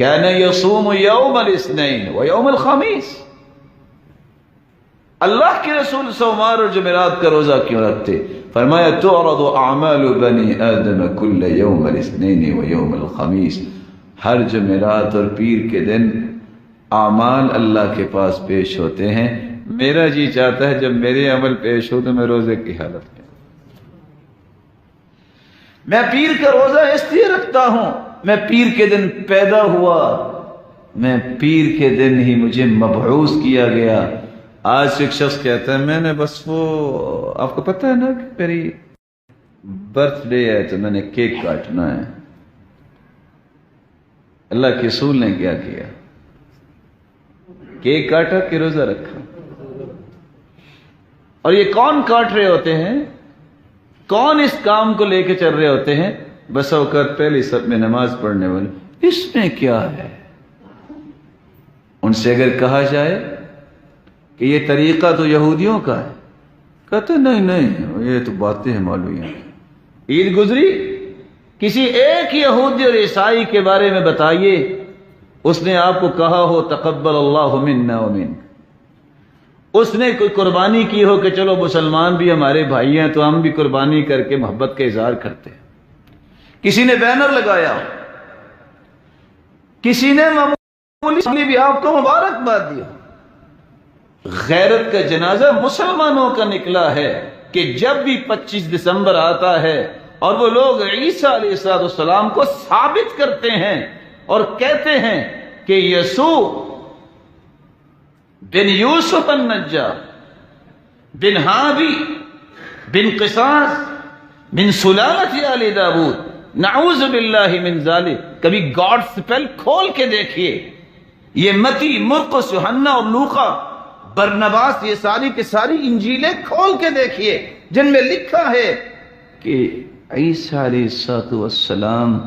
كان يصوم يوم الاثنين ويوم الخميس. اللہ کے رسول سوموار اور جمعرات کا روزہ کیوں رکھتے؟ فرمایا تعرض اعمال بنی آدم کل یوم الاثنین و یوم الخمیس. ہر جمعرات اور پیر کے دن اعمال اللہ کے پاس پیش ہوتے ہیں. میرا جی چاہتا ہے جب میرے عمل پیش ہو تو میں روزے کی حالت میں. میں پیر کا روزہ اس لیے رکھتا ہوں، میں پیر کے دن پیدا ہوا، میں پیر کے دن ہی مجھے مبعوث کیا گیا. آج ایک شخص کہتا ہے میں نے بس وہ آپ کو پتہ ہے نا کہ میری برتھ ڈے ہے تو میں نے کیک کاٹنا ہے. اللہ کے رسول نے کیا کیا؟ کیک کاٹا کہ روزہ رکھا؟ اور یہ کون کاٹ رہے ہوتے ہیں؟ کون اس کام کو لے کے چل رہے ہوتے ہیں؟ بس اوقات پہلی سب میں نماز پڑھنے والے. اس میں کیا ہے؟ ان سے اگر کہا جائے کہ یہ طریقہ تو یہودیوں کا ہے، کہتے نہیں نہیں یہ تو باتیں ہیں مولویوں کی. عید گزری، کسی ایک یہودی اور عیسائی کے بارے میں بتائیے اس نے آپ کو کہا ہو تقبل اللہ منا ومنک. اس نے کوئی قربانی کی ہو کہ چلو مسلمان بھی ہمارے بھائی ہیں تو ہم بھی قربانی کر کے محبت کا اظہار کرتے ہیں. کسی نے بینر لگایا، کسی نے معمولی بھی آپ کو مبارکباد دیا. غیرت کا جنازہ مسلمانوں کا نکلا ہے کہ جب بھی 25 دسمبر آتا ہے اور وہ لوگ عیسیٰ علیہ السلام کو ثابت کرتے ہیں اور کہتے ہیں کہ یسوع بن یوسف النجار بن ہابی بن قصاص بن سلالت آل داود نعوذ باللہ من ذالک. کبھی گاڈ سپیل کھول کے دیکھیے، یہ متی، مرقس، یوحنا اور لوقا، برنباس، یہ ساری کی ساری انجیلیں کھول کے دیکھیے جن میں لکھا ہے کہ عیسیٰ علیہ السلام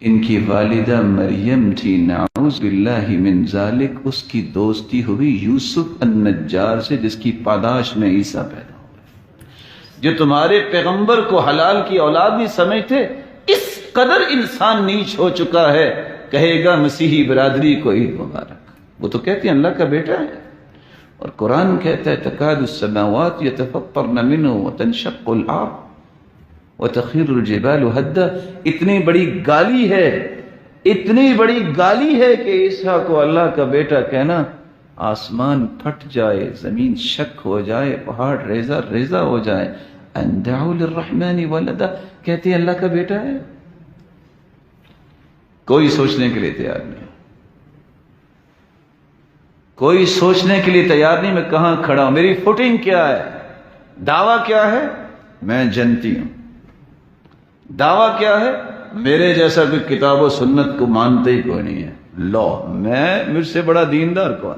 ان کی والدہ مریم تھی نعوذ باللہ من ذالک، اس کی دوستی ہوئی یوسف النجار سے جس کی پاداش میں عیسیٰ پیدا ہوئے. جو تمہارے پیغمبر کو حلال کی اولاد نہیں سمجھتے، اس قدر انسان نیچ ہو چکا ہے. کہے گا مسیحی برادری کو عید مبارک. وہ تو کہتے ہیں اللہ کا بیٹا ہے، اور قرآن کہتا ہے تکاد السماوات یتفطرن منہ وتنشق الارض وتخر الجبال هدا. اتنی بڑی گالی ہے، اتنی بڑی گالی ہے کہ عیسیٰ کو اللہ کا بیٹا کہنا، آسمان پھٹ جائے، زمین شک ہو جائے، پہاڑ ریزہ ریزہ ہو جائے. ان دعوا للرحمن ولدا، کہتے ہیں اللہ کا بیٹا ہے. کوئی سوچنے کے لیے تیار نہیں، کوئی سوچنے کے لیے تیار نہیں. میں کہاں کھڑا ہوں، میری فوٹنگ کیا ہے، دعویٰ کیا ہے؟ میں جنتی ہوں. دعویٰ کیا ہے؟ میرے جیسا کوئی کتاب و سنت کو مانتے ہی کوئی نہیں ہے. لو، میں مجھ سے بڑا دیندار کون؟